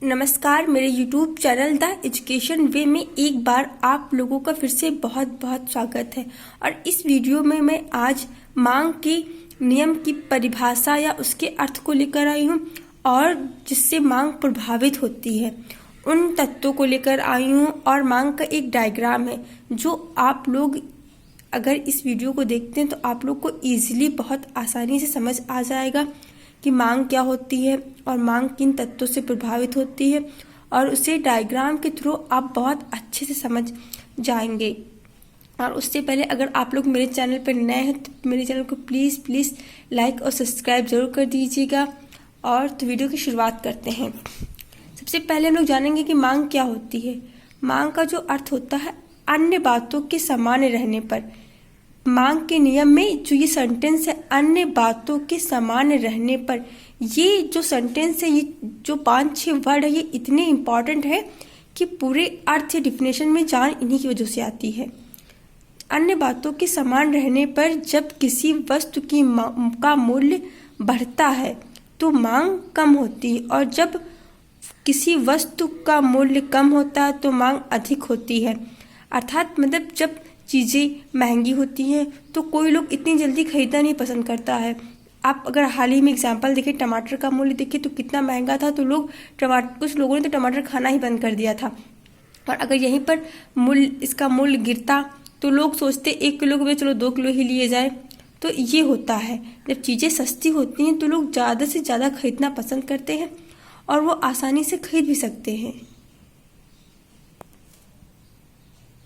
नमस्कार, मेरे YouTube channel the education वे में एक बार आप लोगों का फिर से बहुत बहुत स्वागत है। और इस वीडियो में मैं आज मांग के नियम की परिभाषा या उसके अर्थ को लेकर आई हूँ और जिससे मांग प्रभावित होती है उन तत्वों को लेकर आई हूँ। और मांग का एक डायग्राम है जो आप लोग अगर इस वीडियो को देखते हैं तो आप लोग को ईजिली बहुत आसानी से समझ आ जाएगा कि मांग क्या होती है और मांग किन तत्वों से प्रभावित होती है, और उसे डायग्राम के थ्रू आप बहुत अच्छे से समझ जाएंगे। और उससे पहले अगर आप लोग मेरे चैनल पर नए हैं तो मेरे चैनल को प्लीज़ लाइक और सब्सक्राइब जरूर कर दीजिएगा। और तो वीडियो की शुरुआत करते हैं। सबसे पहले हम लोग जानेंगे कि मांग क्या होती है। मांग का जो अर्थ होता है अन्य बातों के सामान्य रहने पर। मांग के नियम में जो ये सेंटेंस है अन्य बातों के सामान्य रहने पर, ये जो सेंटेंस है, ये जो 5-6 वर्ड है, ये इतने इम्पॉर्टेंट है कि पूरे अर्थ या डिफिनेशन में जान इन्हीं की वजह से आती है। अन्य बातों के समान रहने पर जब किसी वस्तु की का मूल्य बढ़ता है तो मांग कम होती है, और जब किसी वस्तु का मूल्य कम होता है तो मांग अधिक होती है। अर्थात मतलब जब चीज़ें महंगी होती हैं तो कोई लोग इतनी जल्दी खरीदना नहीं पसंद करता है। आप अगर हाल ही में एग्जांपल देखें, टमाटर का मूल्य देखें तो कितना महंगा था, तो कुछ लोगों ने तो टमाटर खाना ही बंद कर दिया था। और अगर यहीं पर इसका मूल्य गिरता तो लोग सोचते 1 किलो के बजाय चलो 2 किलो ही लिए जाए। तो ये होता है, जब चीज़ें सस्ती होती हैं तो लोग ज़्यादा से ज़्यादा खरीदना पसंद करते हैं और वो आसानी से खरीद भी सकते हैं।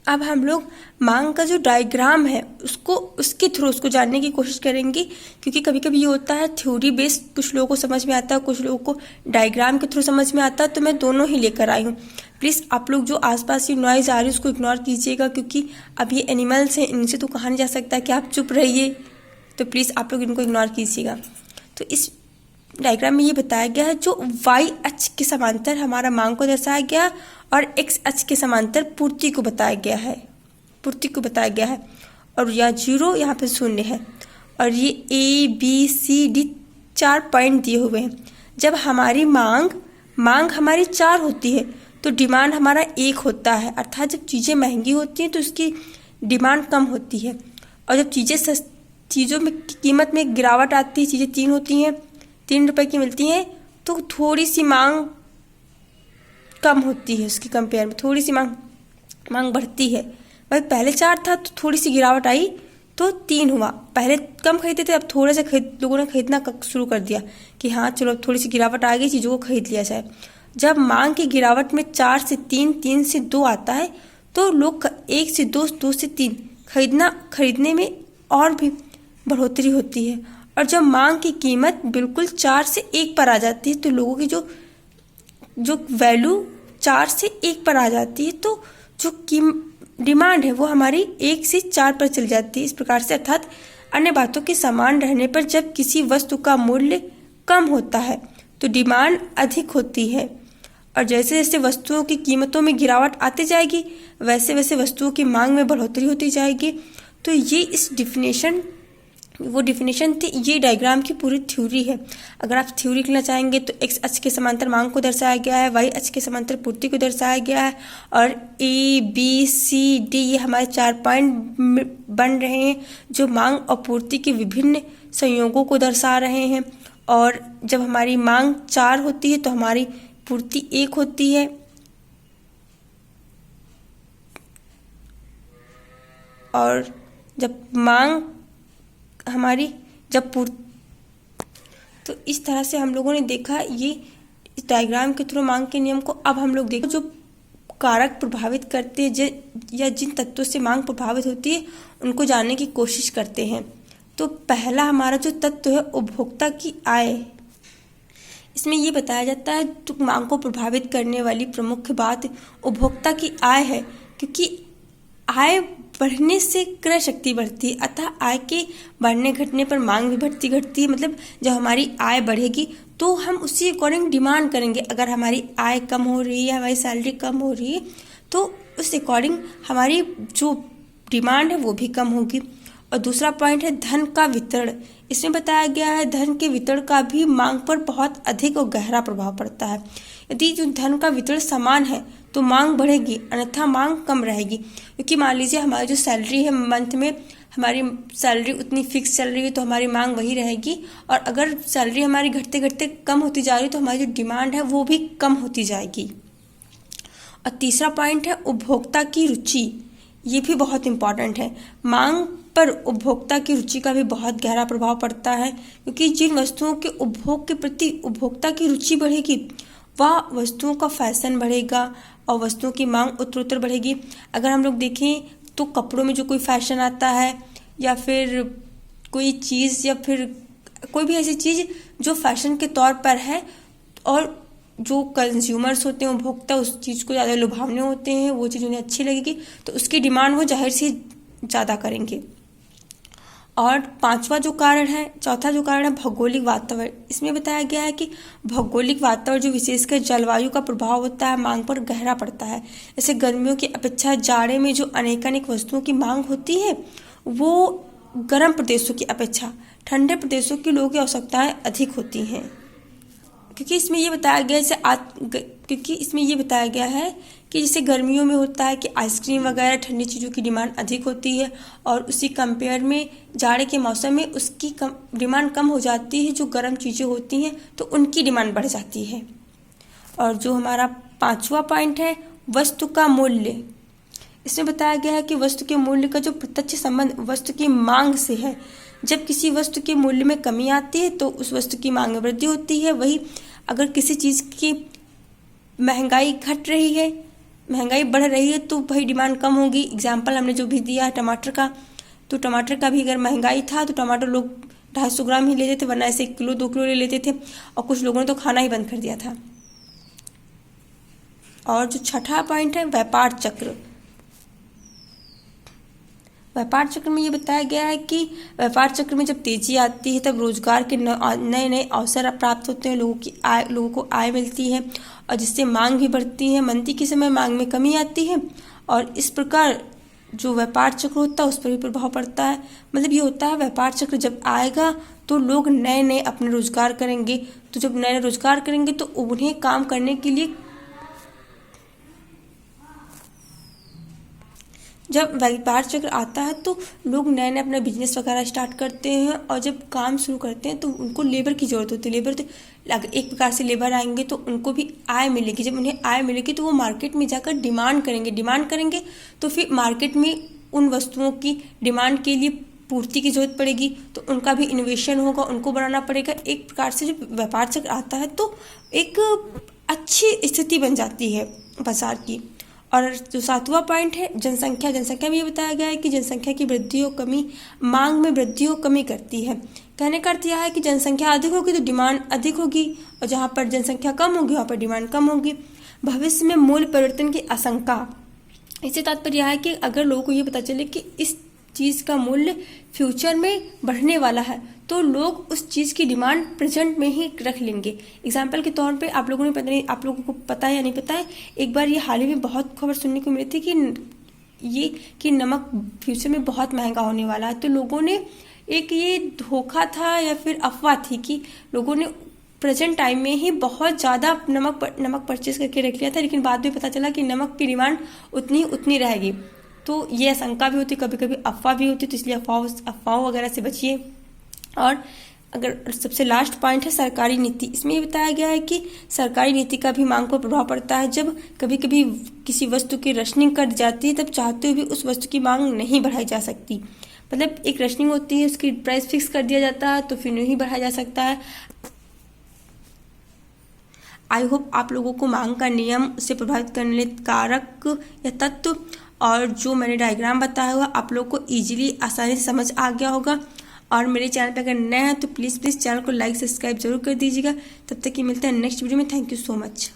अब हम लोग मांग का जो डायग्राम है उसके थ्रू उसको जानने की कोशिश करेंगे, क्योंकि कभी कभी ये होता है थ्योरी बेस्ड कुछ लोगों को समझ में आता है, कुछ लोगों को डायग्राम के थ्रू समझ में आता है। तो मैं दोनों ही लेकर आई हूँ। प्लीज़ आप लोग जो आसपास की नॉइज़ आ रही है उसको इग्नोर कीजिएगा, क्योंकि अब ये एनिमल्स हैं, इनसे तो कहा नहीं जा सकता कि आप चुप रहिए, तो प्लीज़ आप लोग इनको इग्नोर कीजिएगा। तो इस डायग्राम में ये बताया गया है जो वाई अक्ष के समांतर हमारा मांग को दर्शाया गया और एक्स अक्ष के समांतर पूर्ति को बताया गया है। और यहाँ 0 यहाँ पे 0 है, और ये ABCD 4 पॉइंट दिए हुए हैं। जब हमारी मांग हमारी 4 होती है तो डिमांड हमारा 1 होता है। अर्थात जब चीज़ें महंगी होती हैं तो उसकी डिमांड कम होती है, और जब चीज़ों में कीमत में गिरावट आती है, चीज़ें 3 होती हैं, 3 रुपए की मिलती हैं, तो थोड़ी सी मांग कम होती है, उसकी कंपेयर में थोड़ी सी मांग बढ़ती है। भाई पहले 4 था तो थोड़ी सी गिरावट आई तो 3 हुआ। पहले कम खरीदते थे, अब थोड़ा सा लोगों ने खरीदना शुरू कर दिया कि हाँ चलो अब थोड़ी सी गिरावट आ गई, चीज़ों को खरीद लिया जाए। जब मांग की गिरावट में 4 से 3, 3 से 2 आता है तो लोग 1 से 2, 2 से 3 खरीदने में और भी बढ़ोतरी होती है। और जब मांग की कीमत बिल्कुल 4 से 1 पर आ जाती है तो लोगों की जो वैल्यू 4 से 1 पर आ जाती है, तो जो डिमांड है वो हमारी 1 से 4 पर चली जाती है। इस प्रकार से अर्थात अन्य बातों के समान रहने पर जब किसी वस्तु का मूल्य कम होता है तो डिमांड अधिक होती है, और जैसे जैसे वस्तुओं की कीमतों में गिरावट आती जाएगी वैसे वैसे वस्तुओं की मांग में बढ़ोतरी होती जाएगी। तो ये वो डिफिनेशन थी, ये डायग्राम की पूरी थ्योरी है। अगर आप थ्योरी लिखना चाहेंगे तो एक्स अक्ष के समांतर मांग को दर्शाया गया है, वाई अक्ष के समांतर पूर्ति को दर्शाया गया है, और ABCD ये हमारे 4 पॉइंट बन रहे हैं जो मांग और पूर्ति के विभिन्न संयोगों को दर्शा रहे हैं। और जब हमारी मांग 4 होती है तो हमारी पूर्ति 1 होती है, और जब मांग हमारी तो इस तरह से हम लोगों ने देखा ये इस डायग्राम के थ्रू मांग के नियम को। अब हम लोग देखो जो कारक प्रभावित करते हैं या जिन तत्वों से मांग प्रभावित होती है उनको जानने की कोशिश करते हैं। तो पहला हमारा जो तत्व है उपभोक्ता की आय। इसमें ये बताया जाता है तो मांग को प्रभावित करने वाली प्रमुख बात उपभोक्ता की आय है, क्योंकि आय बढ़ने से क्रय शक्ति बढ़ती है, अतः आय के बढ़ने घटने पर मांग भी बढ़ती घटती है। मतलब जब हमारी आय बढ़ेगी तो हम उसी अकॉर्डिंग डिमांड करेंगे। अगर हमारी आय कम हो रही है, हमारी सैलरी कम हो रही है, तो उस अकॉर्डिंग हमारी जो डिमांड है वो भी कम होगी। और दूसरा पॉइंट है धन का वितरण। इसमें बताया गया है धन के वितरण का भी मांग पर बहुत अधिक और गहरा प्रभाव पड़ता है। यदि जो धन का वितरण समान है तो मांग बढ़ेगी, अन्यथा मांग कम रहेगी। क्योंकि मान लीजिए हमारी जो सैलरी है मंथ में, हमारी सैलरी उतनी फिक्स चल रही है तो हमारी मांग वही रहेगी, और अगर सैलरी हमारी घटते घटते कम होती जा रही है तो हमारी जो डिमांड है वो भी कम होती जाएगी। और तीसरा पॉइंट है उपभोक्ता की रुचि। ये भी बहुत इंपॉर्टेंट है। मांग पर उपभोक्ता की रुचि का भी बहुत गहरा प्रभाव पड़ता है, क्योंकि जिन वस्तुओं के उपभोग के प्रति उपभोक्ता की रुचि बढ़ेगी वह वस्तुओं का फैशन बढ़ेगा और वस्तुओं की मांग उत्तरोत्तर बढ़ेगी। अगर हम लोग देखें तो कपड़ों में जो कोई फैशन आता है या फिर कोई चीज़ या फिर कोई भी ऐसी चीज़ जो फैशन के तौर पर है और जो कंज्यूमर्स होते हैं, उपभोक्ता उस चीज़ को ज़्यादा लुभावने होते हैं, वो चीज़ उन्हें अच्छी लगेगी तो उसकी डिमांड वो जाहिर सी ज़्यादा करेंगे। और चौथा जो कारण है भौगोलिक वातावरण। इसमें बताया गया है कि भौगोलिक वातावरण जो विशेषकर जलवायु का प्रभाव होता है मांग पर गहरा पड़ता है। जैसे गर्मियों की अपेक्षा जाड़े में जो अनेकानेक वस्तुओं की मांग होती है वो गर्म प्रदेशों की अपेक्षा ठंडे प्रदेशों के लोगों की आवश्यकताएं अधिक होती हैं। क्योंकि इसमें ये बताया गया है कि जैसे गर्मियों में होता है कि आइसक्रीम वगैरह ठंडी चीज़ों की डिमांड अधिक होती है, और उसी कंपेयर में जाड़े के मौसम में उसकी डिमांड कम हो जाती है। जो गर्म चीज़ें होती हैं तो उनकी डिमांड बढ़ जाती है। और जो हमारा पांचवा पॉइंट है वस्तु का मूल्य। इसमें बताया गया है कि वस्तु के मूल्य का जो प्रत्यक्ष संबंध वस्तु की मांग से है। जब किसी वस्तु के मूल्य में कमी आती है तो उस वस्तु की मांग में वृद्धि होती है। वही अगर किसी चीज़ की महंगाई घट रही है, महंगाई बढ़ रही है तो भाई डिमांड कम होगी। एग्जाम्पल हमने जो भी दिया टमाटर का, तो टमाटर का भी अगर महंगाई था तो टमाटर लोग 250 ग्राम ही लेते थे, वरना ऐसे 1 किलो 2 किलो ले लेते थे, और कुछ लोगों ने तो खाना ही बंद कर दिया था। और जो छठा पॉइंट है व्यापार चक्र। व्यापार चक्र में ये बताया गया है कि व्यापार चक्र में जब तेजी आती है तब रोजगार के नए नए अवसर प्राप्त होते हैं, लोगों को आय मिलती है और जिससे मांग भी बढ़ती है। मंदी के समय मांग में कमी आती है और इस प्रकार जो व्यापार चक्र होता है उस पर भी प्रभाव पड़ता है। मतलब ये होता है व्यापार चक्र जब आएगा तो लोग नए नए अपने रोजगार करेंगे, तो जब नए रोजगार करेंगे तो उन्हें काम करने के लिए, जब व्यापार चक्र आता है तो लोग नए नए अपना बिजनेस वगैरह स्टार्ट करते हैं, और जब काम शुरू करते हैं तो उनको लेबर की ज़रूरत होती है। लेबर तो एक प्रकार से लेबर आएंगे तो उनको भी आय मिलेगी। जब उन्हें आय मिलेगी तो वो मार्केट में जाकर डिमांड करेंगे तो फिर मार्केट में उन वस्तुओं की डिमांड के लिए पूर्ति की जरूरत पड़ेगी, तो उनका भी इनोवेशन होगा, उनको बढ़ाना पड़ेगा। एक प्रकार से जब व्यापार चक्र आता है तो एक अच्छी स्थिति बन जाती है बाजार की। और जो सातवां पॉइंट है जनसंख्या में ये बताया गया है कि जनसंख्या की वृद्धि और कमी मांग में वृद्धि और कमी करती है। कहने का अर्थ यह है कि जनसंख्या अधिक होगी तो डिमांड अधिक होगी, और जहाँ पर जनसंख्या कम होगी वहाँ पर डिमांड कम होगी। भविष्य में मूल्य परिवर्तन की आशंका। इससे तात्पर्य यह है कि अगर लोगों को ये पता चले कि इस चीज़ का मूल्य फ्यूचर में बढ़ने वाला है तो लोग उस चीज़ की डिमांड प्रेजेंट में ही रख लेंगे। एग्जाम्पल के तौर पे आप लोगों को पता है या नहीं पता है, एक बार ये हाल ही में बहुत खबर सुनने को मिली थी कि नमक फ्यूचर में बहुत महंगा होने वाला है। तो लोगों ने ये धोखा था या फिर अफवाह थी कि लोगों ने प्रेजेंट टाइम में ही बहुत ज़्यादा नमक परचेज करके रख लिया था, लेकिन बाद में पता चला कि नमक की डिमांड उतनी रहेगी। तो ये आशंका भी होती, कभी कभी अफवाह भी होती, तो इसलिए अफवाहों वगैरह से बचिए। और अगर सबसे लास्ट पॉइंट है सरकारी नीति। इसमें ये बताया गया है कि सरकारी नीति का भी मांग पर प्रभाव पड़ता है। जब कभी कभी किसी वस्तु की रशनिंग कर जाती है तब चाहते हुए भी उस वस्तु की मांग नहीं बढ़ाई जा सकती। मतलब एक रशनिंग होती है, उसकी प्राइस फिक्स कर दिया जाता है तो फिर नहीं बढ़ाया जा सकता है। आई होप आप लोगों को मांग का नियम, उससे प्रभावित करने कारक या तत्व और जो मैंने डायग्राम बताया हुआ आप लोग को ईजिली आसानी से समझ आ गया होगा। और मेरे चैनल पर अगर नए हैं तो प्लीज़ चैनल को लाइक सब्सक्राइब जरूर कर दीजिएगा। तब तक कि मिलते हैं नेक्स्ट वीडियो में। Thank you so much.